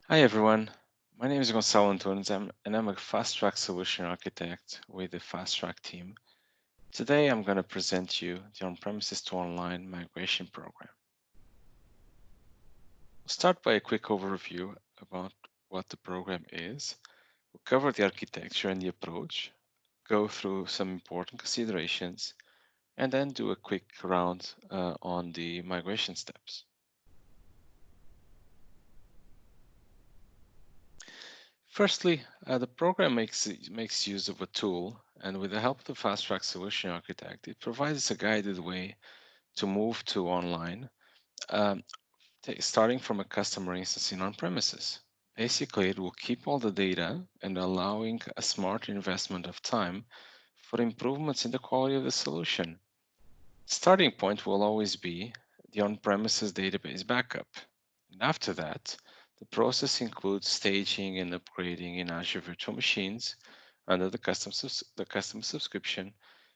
Hi everyone, my name is Gonçalo Antunes and I'm a Fasttrack solution architect with the Fasttrack team. Today I'm going to present you the on-premises to online migration program. We'll start by a quick overview about what the program is. We'll cover the architecture and the approach, go through some important considerations, and then do a quick round on the migration steps. Firstly, the program makes use of a tool, and with the help of the Fasttrack solution architect, it provides a guided way to move to online, um, starting from a customer instance in on-premises. Basically, it will keep all the data and allowing a smart investment of time for improvements in the quality of the solution. Starting point will always be the on-premises database backup. And after that, the process includes staging and upgrading in Azure virtual machines under the custom subscription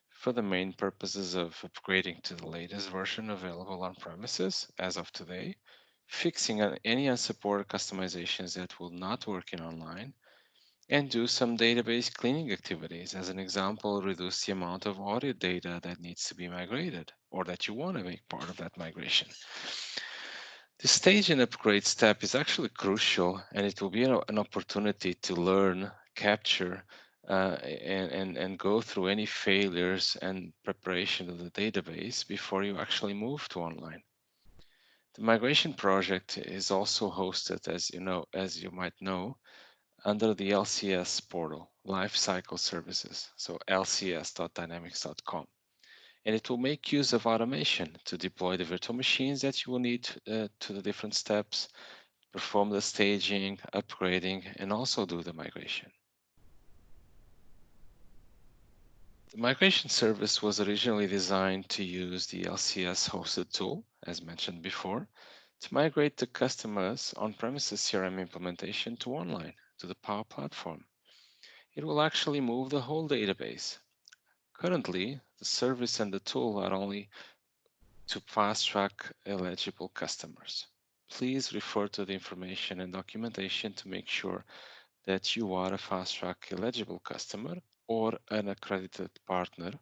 for the main purposes of upgrading to the latest version available on premises as of today, fixing any unsupported customizations that will not work in online, and do some database cleaning activities. As an example, reduce the amount of audit data that needs to be migrated or that you want to make part of that migration. The stage and upgrade step is actually crucial, and it will be an opportunity to learn, capture, and go through any failures and preparation of the database before you actually move to online. The migration project is also hosted, as you might know, under the LCS portal, Lifecycle Services, so lcs.dynamics.com. And it will make use of automation to deploy the virtual machines that you will need to the different steps, perform the staging, upgrading, and also do the migration. The migration service was originally designed to use the LCS hosted tool, as mentioned before, to migrate the customers on-premises CRM implementation to online, to the Power Platform. It will actually move the whole database. Currently, the service and the tool are only to fast-track eligible customers. Please refer to the information and documentation to make sure that you are a fast-track eligible customer or an accredited partner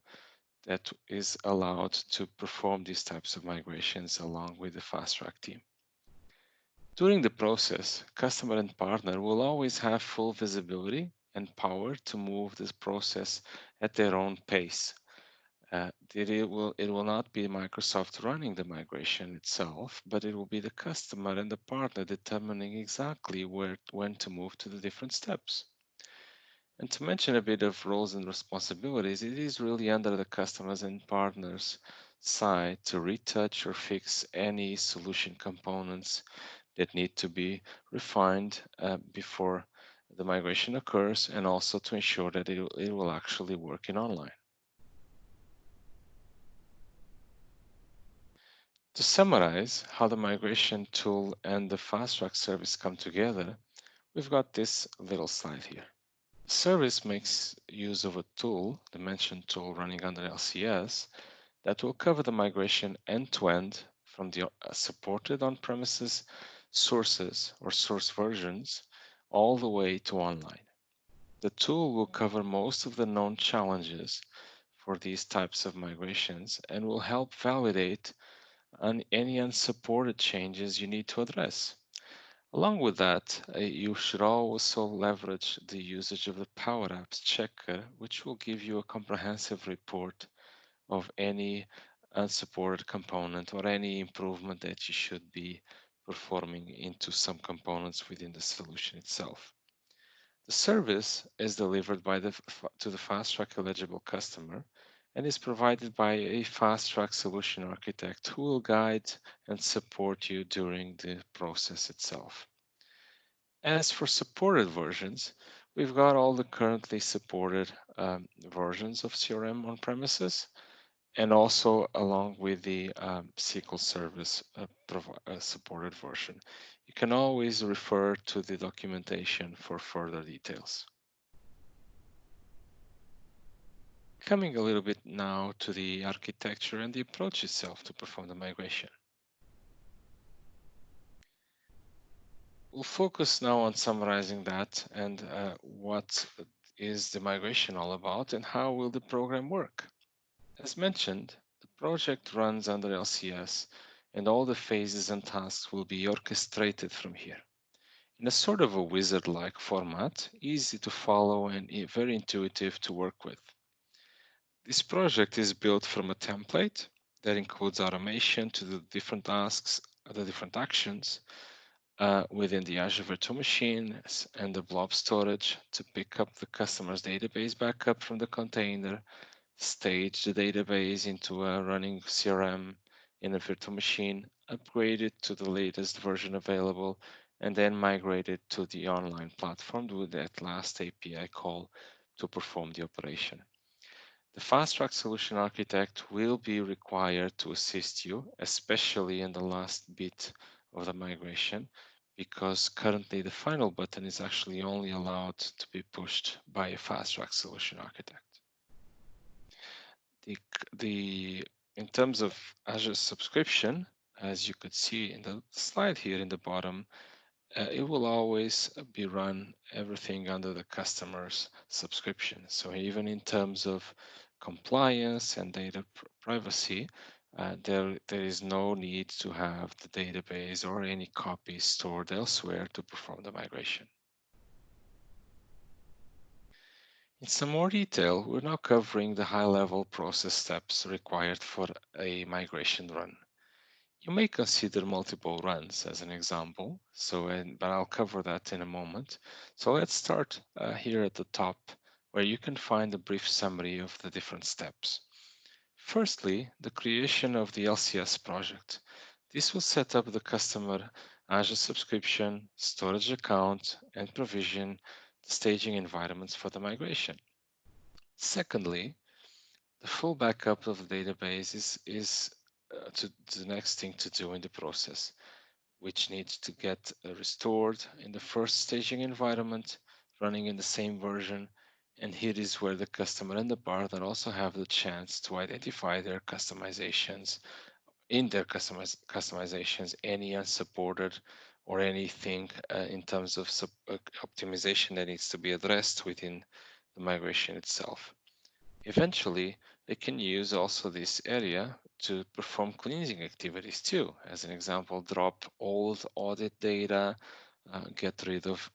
that is allowed to perform these types of migrations along with the fast-track team. During the process, customer and partner will always have full visibility and power to move this process at their own pace. It will not be Microsoft running the migration itself, but it will be the customer and the partner determining exactly when to move to the different steps. And to mention a bit of roles and responsibilities, it is really under the customers and partners side to retouch or fix any solution components that need to be refined before the migration occurs, and also to ensure that it will actually work in online. To summarize how the migration tool and the Fasttrack service come together, we've got this little slide here. The service makes use of a tool, the mentioned tool running under LCS, that will cover the migration end-to-end from the supported on-premises sources or source versions all the way to online. The tool will cover most of the known challenges for these types of migrations and will help validate any unsupported changes you need to address. Along with that, you should also leverage the usage of the Power Apps checker, which will give you a comprehensive report of any unsupported component or any improvement that you should be performing into some components within the solution itself. The service is delivered to the Fasttrack eligible customer and is provided by a Fasttrack solution architect who will guide and support you during the process itself. As for supported versions, we've got all the currently supported versions of CRM on premises, and also along with the SQL Service supported version. You can always refer to the documentation for further details. Coming a little bit now to the architecture and the approach itself to perform the migration. We'll focus now on summarizing that and what is the migration all about and how will the program work. As mentioned, the project runs under LCS and all the phases and tasks will be orchestrated from here in a sort of a wizard-like format, easy to follow and very intuitive to work with. This project is built from a template that includes automation to the different tasks, the different actions within the Azure Virtual Machine and the blob storage to pick up the customer's database backup from the container, stage the database into a running CRM in a virtual machine, upgrade it to the latest version available, and then migrate it to the online platform with that last API call to perform the operation. The Fasttrack solution architect will be required to assist you, especially in the last bit of the migration, because currently the final button is actually only allowed to be pushed by a Fasttrack solution architect. In terms of Azure subscription, as you could see in the slide here in the bottom, it will always be run everything under the customer's subscription. So even in terms of compliance and data privacy, there is no need to have the database or any copies stored elsewhere to perform the migration. In some more detail, we're now covering the high-level process steps required for a migration run. You may consider multiple runs as an example, but I'll cover that in a moment. So let's start here at the top, where you can find a brief summary of the different steps. Firstly, the creation of the LCS project. This will set up the customer Azure subscription, storage account, and provision the staging environments for the migration. Secondly, the full backup of the database is the next thing to do in the process, which needs to get restored in the first staging environment, running in the same version. And here is where the customer and the partner also have the chance to identify their customizations, any unsupported or anything in terms of optimization that needs to be addressed within the migration itself. Eventually, they can use also this area to perform cleansing activities too. As an example, drop old audit data, get rid of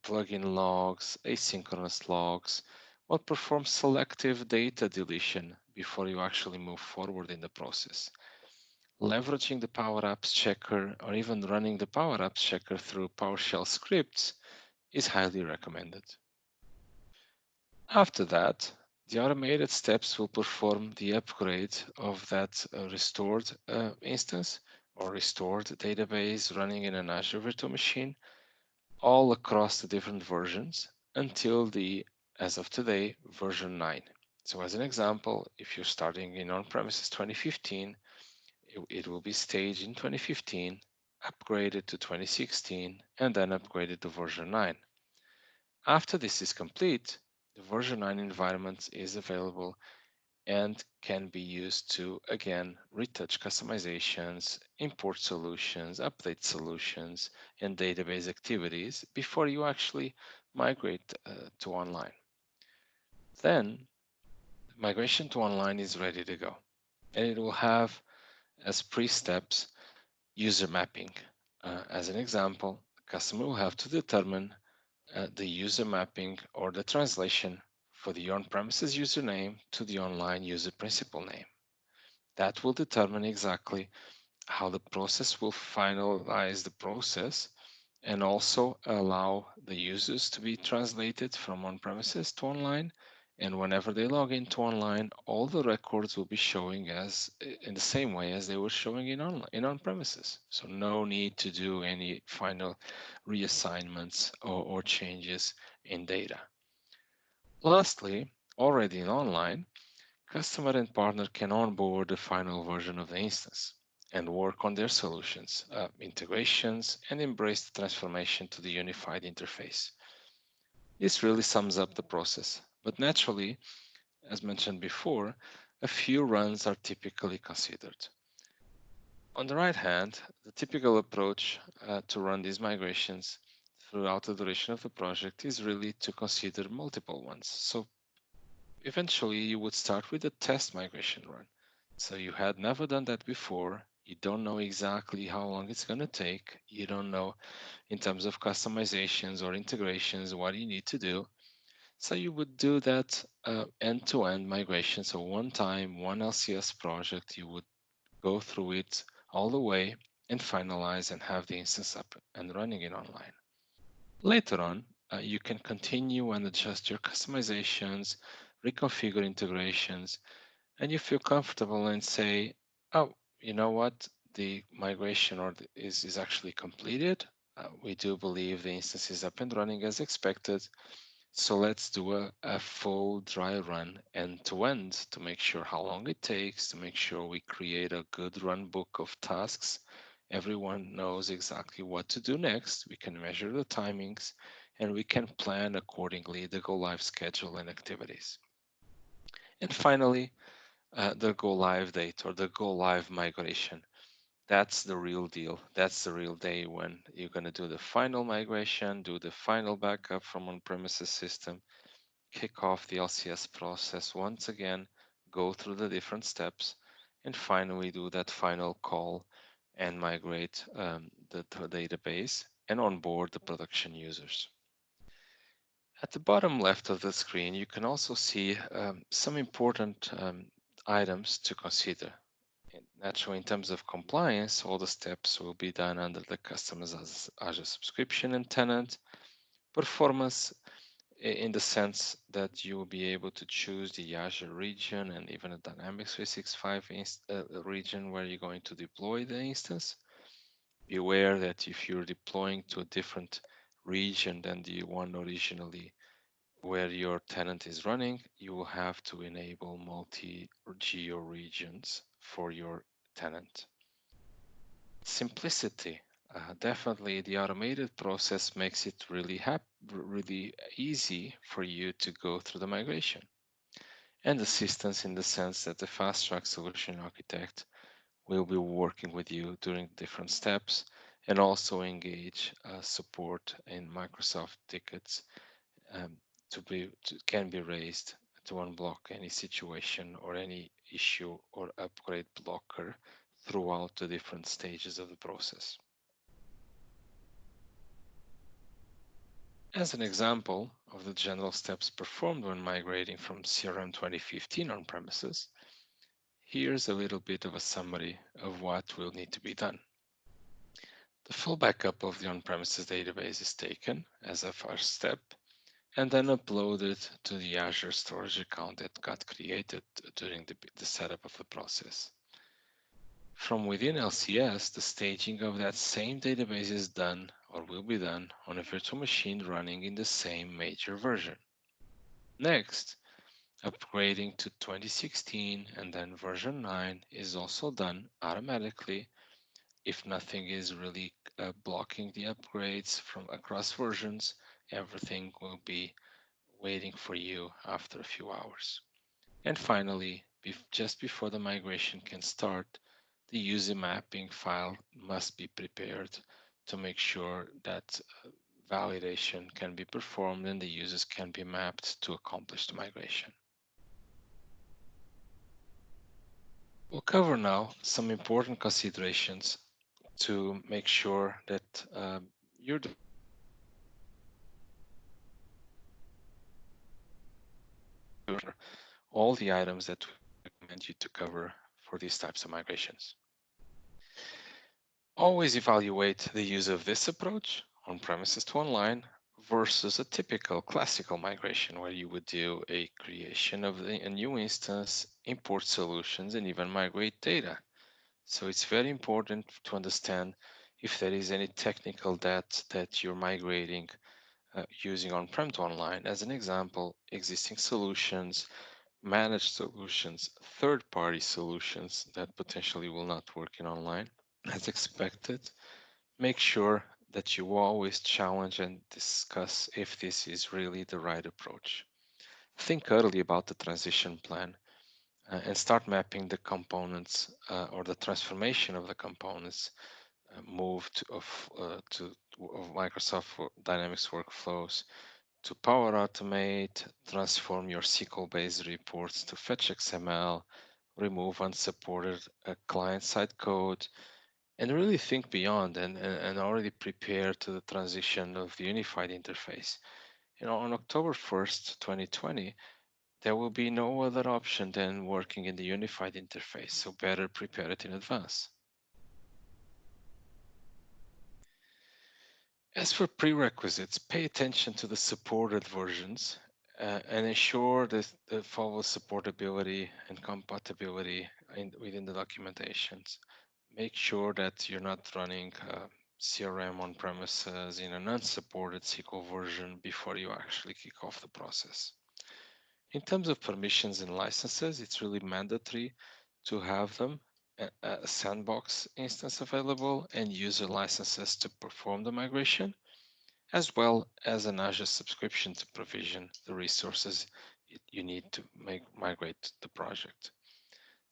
plugin logs, asynchronous logs, or perform selective data deletion before you actually move forward in the process. Leveraging the Power Apps checker or even running the Power Apps checker through PowerShell scripts is highly recommended. After that, the automated steps will perform the upgrade of that restored instance or restored database running in an Azure virtual machine all across the different versions until as of today, version 9. So as an example, if you're starting in on-premises 2015, it will be staged in 2015, upgraded to 2016, and then upgraded to version 9. After this is complete, the version 9 environment is available and can be used to, again, retouch customizations, import solutions, update solutions, and database activities before you actually migrate to online. Then, migration to online is ready to go, and it will have as pre-steps user mapping. As an example, the customer will have to determine the user mapping or the translation for the on-premises username to the online user principal name. That will determine exactly how the process will finalize the process and also allow the users to be translated from on-premises to online. And whenever they log into online, all the records will be showing as in the same way as they were showing in on-premises. So no need to do any final reassignments or changes in data. Lastly, already in online, customer and partner can onboard the final version of the instance and work on their solutions, integrations, and embrace the transformation to the unified interface. This really sums up the process, but naturally, as mentioned before, a few runs are typically considered. On the right hand, the typical approach to run these migrations throughout the duration of the project is really to consider multiple ones. So eventually you would start with a test migration run. So you had never done that before. You don't know exactly how long it's going to take. You don't know in terms of customizations or integrations what you need to do. So you would do that end-to-end migration. So one time, one LCS project, you would go through it all the way and finalize and have the instance up and running it online. Later on, you can continue and adjust your customizations, reconfigure integrations, and you feel comfortable and say, oh, you know what? The migration is actually completed. We do believe the instance is up and running as expected. So let's do a full dry run end to end to make sure how long it takes, to make sure we create a good run book of tasks. Everyone knows exactly what to do next. We can measure the timings and we can plan accordingly the go live schedule and activities. And finally, the go live date or the go live migration. That's the real deal. That's the real day when you're going to do the final migration, do the final backup from on-premises system, kick off the LCS process once again, go through the different steps, and finally do that final call and migrate the database and onboard the production users. At the bottom left of the screen, you can also see some important items to consider. Naturally, in terms of compliance, all the steps will be done under the customers as Azure subscription and tenant. Performance in the sense that you will be able to choose the Azure region and even a Dynamics 365 region where you're going to deploy the instance. Be aware that if you're deploying to a different region than the one originally where your tenant is running, you will have to enable multi-geo regions for your tenant. Simplicity. Definitely, the automated process makes it really easy for you to go through the migration. And assistance in the sense that the Fasttrack solution architect will be working with you during different steps and also engage support in Microsoft tickets can be raised to unblock any situation or any issue or upgrade blocker throughout the different stages of the process. As an example of the general steps performed when migrating from CRM 2015 on premises, here's a little bit of a summary of what will need to be done. The full backup of the on-premises database is taken as a first step and then uploaded to the Azure storage account that got created during the setup of the process. From within LCS, the staging of that same database is done or will be done on a virtual machine running in the same major version. Next, upgrading to 2016 and then version 9 is also done automatically if nothing is really blocking the upgrades from across versions. Everything will be waiting for you after a few hours. And finally, just before the migration can start, the user mapping file must be prepared to make sure that validation can be performed and the users can be mapped to accomplish the migration. We'll cover now some important considerations to make sure that you're all the items that we recommend you to cover for these types of migrations. Always evaluate the use of this approach on premises to online versus a typical classical migration where you would do a creation of a new instance, import solutions, and even migrate data. So it's very important to understand if there is any technical debt that you're migrating using on-prem to online. As an example, existing solutions, managed solutions, third-party solutions that potentially will not work in online as expected. Make sure that you always challenge and discuss if this is really the right approach. Think early about the transition plan. and start mapping the components or the transformation of the components moved of Microsoft Dynamics workflows to Power Automate, transform your SQL-based reports to fetch XML, remove unsupported client-side code, and really think beyond and already prepare to the transition of the unified interface. On October 1st, 2020, there will be no other option than working in the unified interface, so better prepare it in advance. As for prerequisites, pay attention to the supported versions and ensure that they follow supportability and compatibility within the documentations. Make sure that you're not running CRM on premises in an unsupported SQL version before you actually kick off the process. In terms of permissions and licenses, it's really mandatory to have them a sandbox instance available and user licenses to perform the migration, as well as an Azure subscription to provision the resources you need to migrate the project.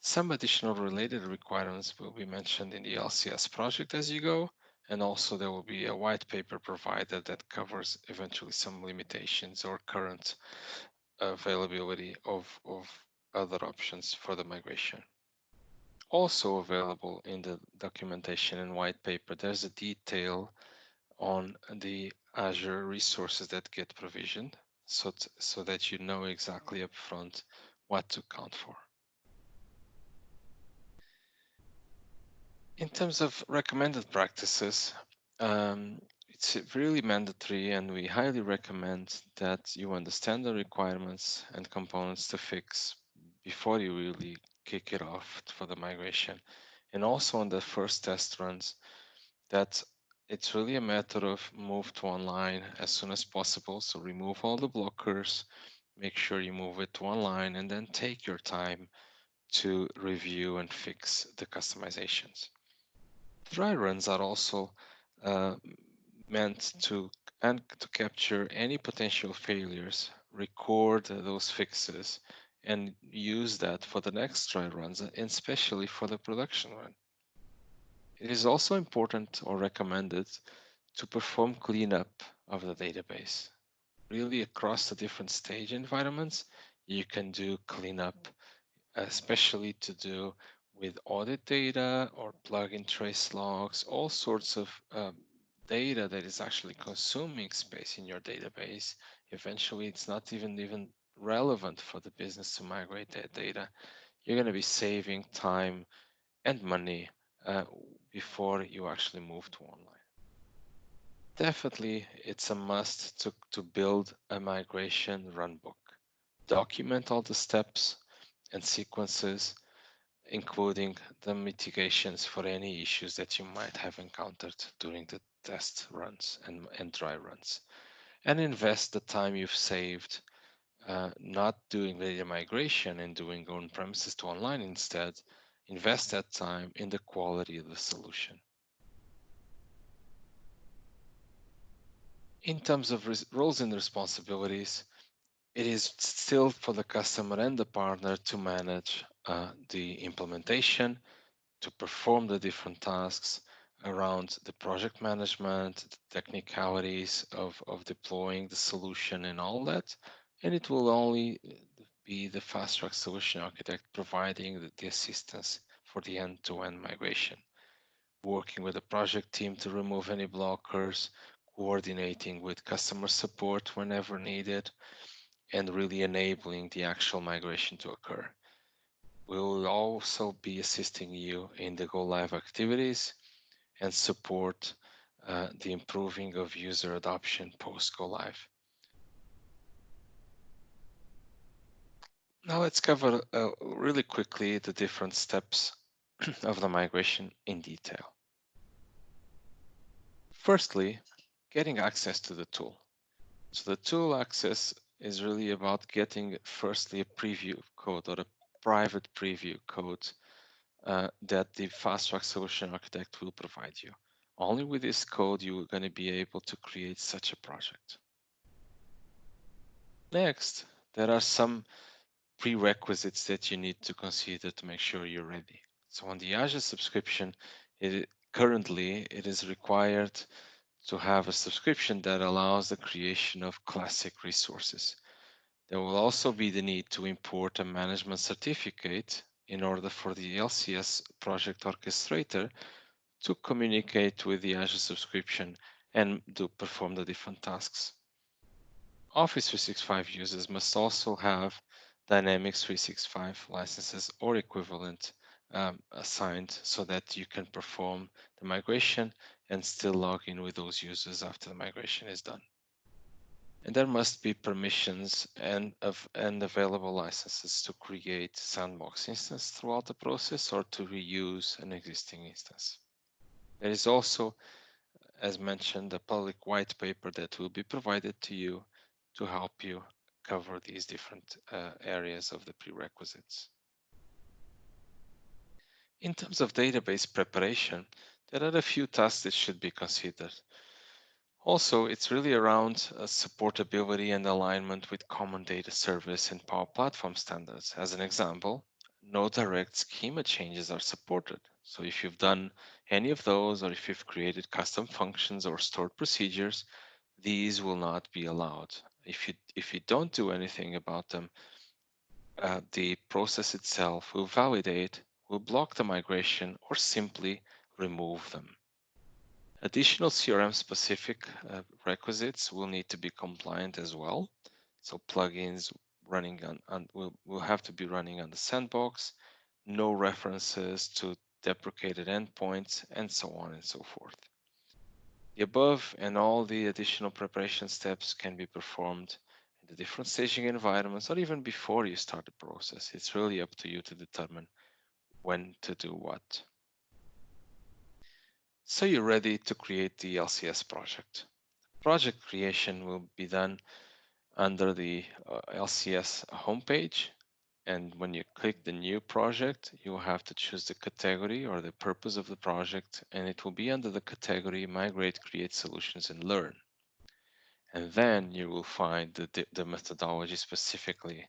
Some additional related requirements will be mentioned in the LCS project as you go, and also there will be a white paper provided that covers eventually some limitations or current availability of other options for the migration. Also available in the documentation and white paper, there's a detail on the Azure resources that get provisioned so that you know exactly upfront what to count for. In terms of recommended practices, it's really mandatory and we highly recommend that you understand the requirements and components to fix before you really kick it off for the migration. And also on the first test runs, that it's really a matter of move to online as soon as possible. So remove all the blockers, make sure you move it to online, and then take your time to review and fix the customizations. Dry runs are also uh, meant to capture any potential failures, record those fixes, and use that for the next dry runs, and especially for the production run. It is also important or recommended to perform cleanup of the database. Really, across the different stage environments, you can do cleanup, especially to do with audit data or plugin trace logs, all sorts of data that is actually consuming space in your database. Eventually, it's not even relevant for the business to migrate that data. You're going to be saving time and money uh, before you actually move to online. Definitely, it's a must to build a migration runbook. Document all the steps and sequences, including the mitigations for any issues that you might have encountered during the test runs and dry runs. And invest the time you've saved not doing data migration and doing on premises to online instead. Invest that time in the quality of the solution. In terms of roles and responsibilities, it is still for the customer and the partner to manage the implementation, to perform the different tasks around the project management, the technicalities of deploying the solution and all that. And it will only be the Fasttrack solution architect providing the assistance for the end-to-end migration, working with the project team to remove any blockers, coordinating with customer support whenever needed, and really enabling the actual migration to occur. We will also be assisting you in the go live activities and support the improving of user adoption post go live. Now let's cover really quickly the different steps of the migration in detail. Firstly, getting access to the tool. So the tool access is really about getting firstly a preview code or a private preview code that the Fasttrack solution architect will provide you. Only with this code you're going to be able to create such a project. Next, there are some prerequisites that you need to consider to make sure you're ready. So on the Azure subscription, currently it is required to have a subscription that allows the creation of classic resources. There will also be the need to import a management certificate in order for the LCS Project Orchestrator to communicate with the Azure subscription and to perform the different tasks. Office 365 users must also have Dynamics 365 licenses or equivalent assigned so that you can perform the migration and still log in with those users after the migration is done. And there must be permissions and available licenses to create sandbox instance throughout the process or to reuse an existing instance. There is also, as mentioned, a public white paper that will be provided to you to help you cover these different areas of the prerequisites. In terms of database preparation, there are a few tasks that should be considered. Also, it's really around supportability and alignment with common data service and Power Platform standards. As an example, no direct schema changes are supported. So if you've done any of those, or if you've created custom functions or stored procedures, these will not be allowed. If you don't do anything about them, the process itself will validate, will block the migration, or simply remove them. Additional CRM-specific requisites will need to be compliant as well. So plugins running will have to be running on the sandbox, no references to deprecated endpoints, and so on and so forth. The above and all the additional preparation steps can be performed in the different staging environments or even before you start the process. It's really up to you to determine when to do what. So you're ready to create the LCS project. Project creation will be done under the LCS homepage. And when you click the new project, you will have to choose the category or the purpose of the project, and it will be under the category Migrate, Create Solutions, and Learn. And then you will find the methodology specifically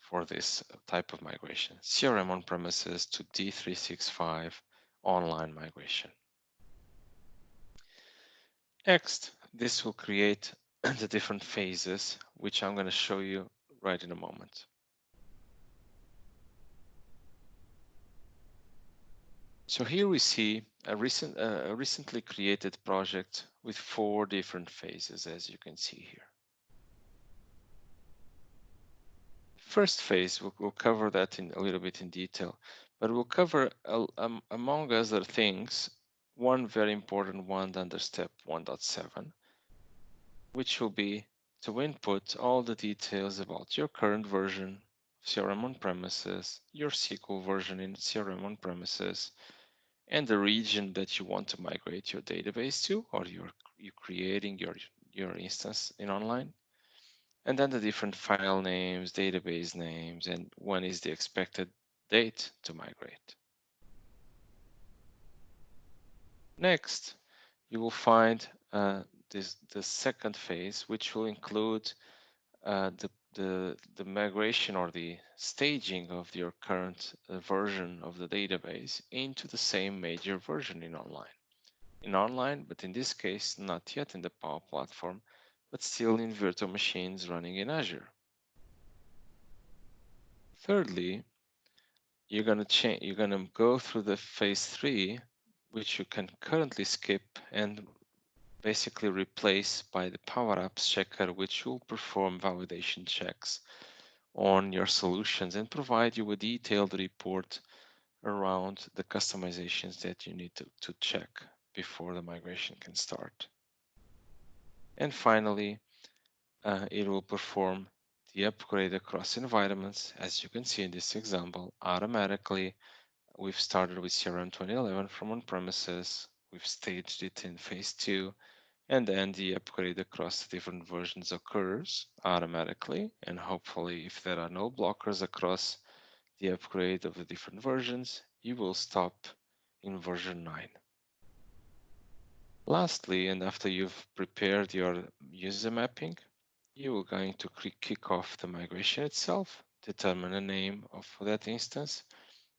for this type of migration, CRM on-premises to D365 online migration. Next, this will create the different phases, which I'm going to show you right in a moment. So here we see a recently created project with 4 different phases, as you can see here. First phase, we'll cover that in a little bit in detail, but we'll cover, among other things, one very important one under step 1.7, which will be to input all the details about your current version of CRM on-premises, your SQL version in CRM on-premises, and the region that you want to migrate your database to, or you're creating your instance in online, and then the different file names, database names, and when is the expected date to migrate. Next, you will find the second phase, which will include the migration or the staging of your current version of the database into the same major version in online. In online, but in this case, not yet in the Power Platform, but still in virtual machines running in Azure. Thirdly, you're going to go through the phase 3, which you can currently skip and basically replace by the Power Apps checker, which will perform validation checks on your solutions and provide you a detailed report around the customizations that you need to check before the migration can start. And finally, it will perform the upgrade across environments. As you can see in this example, automatically. We've started with CRM 2011 from on-premises. We've staged it in phase 2, and then the upgrade across the different versions occurs automatically. And hopefully, if there are no blockers across the upgrade of the different versions, you will stop in version 9. Lastly, and after you've prepared your user mapping, you are going to kick off the migration itself. determine a name for that instance,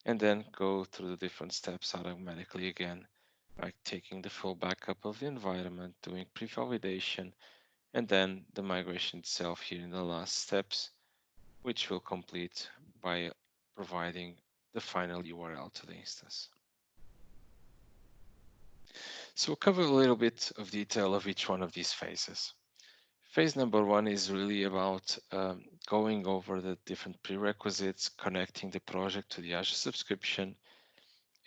and then go through the different steps automatically again, like taking the full backup of the environment, doing pre-validation, and then the migration itself here in the last steps, which will complete by providing the final URL to the instance. So we'll cover a little bit of detail of each one of these phases. Phase number one is really about going over the different prerequisites, connecting the project to the Azure subscription,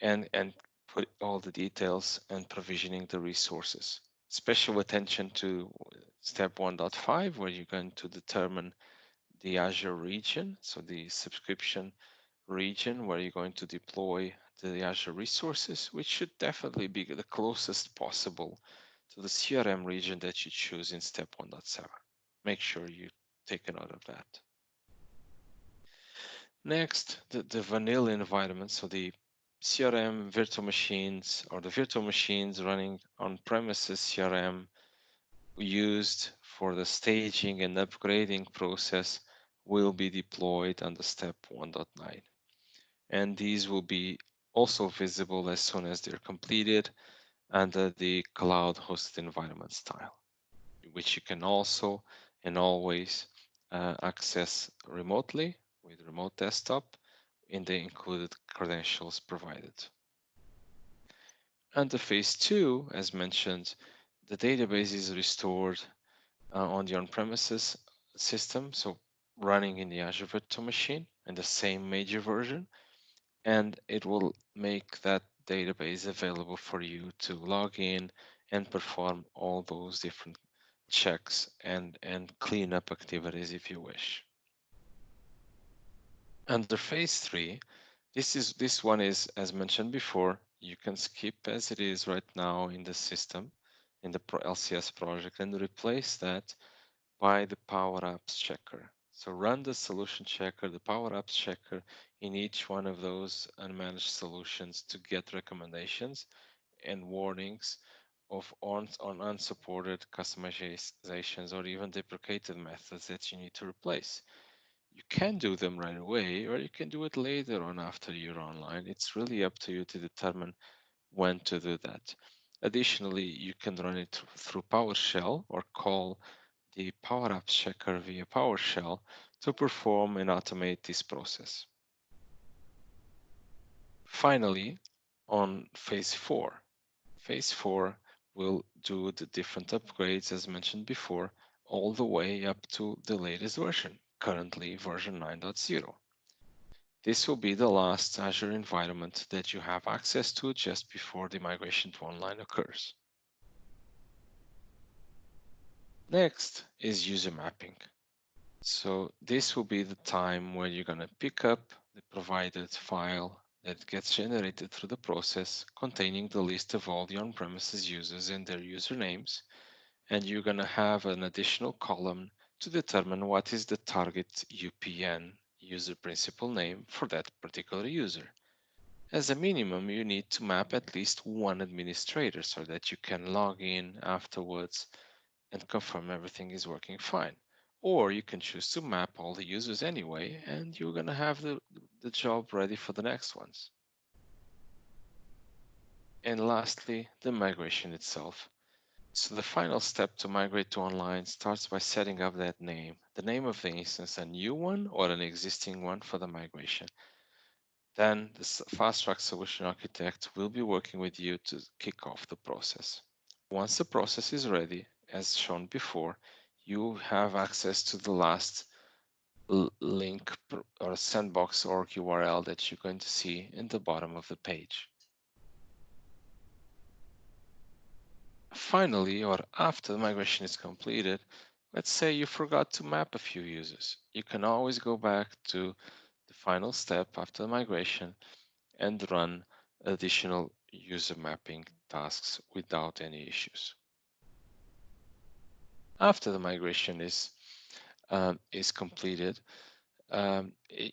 and put all the details and provisioning the resources. Special attention to step 1.5, where you're going to determine the Azure region, so the subscription region where you're going to deploy the Azure resources, which should definitely be the closest possible to the CRM region that you choose in step 1.7. Make sure you take a note of that. Next, the vanilla environment, so the CRM virtual machines or the virtual machines running on-premises CRM used for the staging and upgrading process will be deployed under step 1.9. And these will be also visible as soon as they're completed under the cloud hosted environment style, which you can also and always access remotely with remote desktop in the included credentials provided. Under phase two, as mentioned, the database is restored on the on-premises system, so running in the Azure virtual machine in the same major version, and it will make that database available for you to log in and perform all those different checks and cleanup activities if you wish. Under phase three, this one is, as mentioned before, you can skip as it is right now in the system, in the LCS project, and replace that by the Power Apps checker. So run the solution checker, the Power Apps checker in each one of those unmanaged solutions to get recommendations and warnings on unsupported customizations or even deprecated methods that you need to replace. You can do them right away, or you can do it later on after you're online. It's really up to you to determine when to do that. Additionally, you can run it through PowerShell or call the Power Apps checker via PowerShell to perform and automate this process. Finally, on phase four. Phase four will do the different upgrades as mentioned before, all the way up to the latest version, currently version 9.0. This will be the last Azure environment that you have access to just before the migration to online occurs. Next is user mapping. So this will be the time where you're going to pick up the provided file that gets generated through the process containing the list of all the on-premises users and their usernames, and you're going to have an additional column to determine what is the target UPN, user principal name, for that particular user. As a minimum, you need to map at least one administrator so that you can log in afterwards and confirm everything is working fine. Or you can choose to map all the users anyway, and you're going to have the job ready for the next ones. And lastly, the migration itself. So the final step to migrate to online starts by setting up that name, the name of the instance, a new one or an existing one for the migration. Then the Fasttrack solution architect will be working with you to kick off the process. Once the process is ready, as shown before, you have access to the last link or sandbox org URL that you're going to see in the bottom of the page. Finally, or after the migration is completed, let's say you forgot to map a few users. You can always go back to the final step after the migration and run additional user mapping tasks without any issues. After the migration is completed,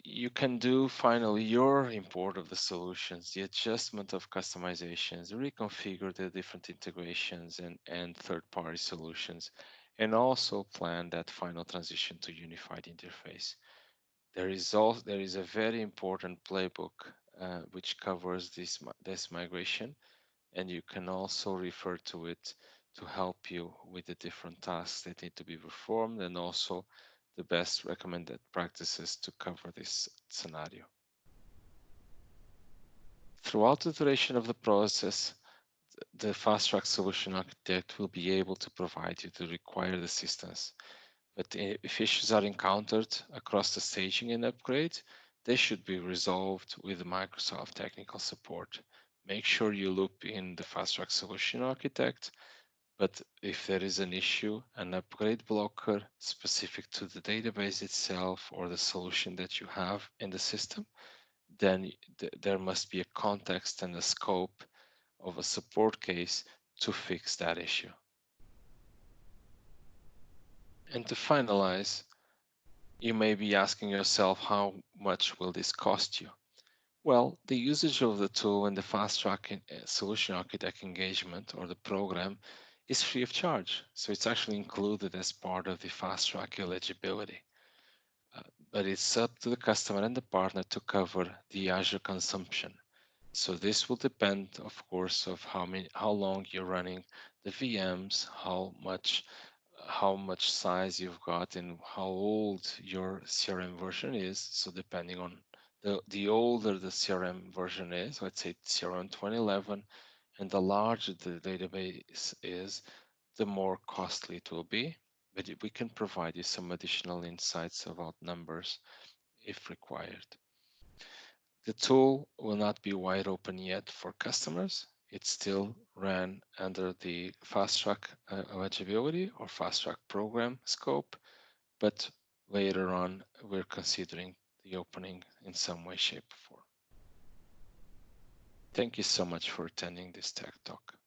you can do finally your import of the solutions, the adjustment of customizations, reconfigure the different integrations and third-party solutions, and also plan that final transition to unified interface. There is a very important playbook which covers this migration, and you can also refer to it to help you with the different tasks that need to be performed and also the best recommended practices to cover this scenario. Throughout the duration of the process, the Fasttrack solution architect will be able to provide you the required assistance. But if issues are encountered across the staging and upgrade, they should be resolved with Microsoft technical support. Make sure you loop in the Fasttrack solution architect, but if there is an issue, an upgrade blocker specific to the database itself or the solution that you have in the system, then there must be a context and a scope of a support case to fix that issue. And to finalize, you may be asking yourself, how much will this cost you? Well, the usage of the tool and the Fasttrack solution architect engagement or the program is free of charge. So it's actually included as part of the Fasttrack eligibility. Uh, but it's up to the customer and the partner to cover the Azure consumption. So this will depend, of course, of how long you're running the VMs, how much size you've got, and how old your CRM version is. So depending on the older the CRM version is, let's say CRM 2011, and the larger the database is, the more costly it will be. But we can provide you some additional insights about numbers if required. The tool will not be wide open yet for customers. It's still ran under the Fasttrack eligibility or Fasttrack program scope, but later on we're considering the opening in some way, shape, or form. Thank you so much for attending this Tech Talk.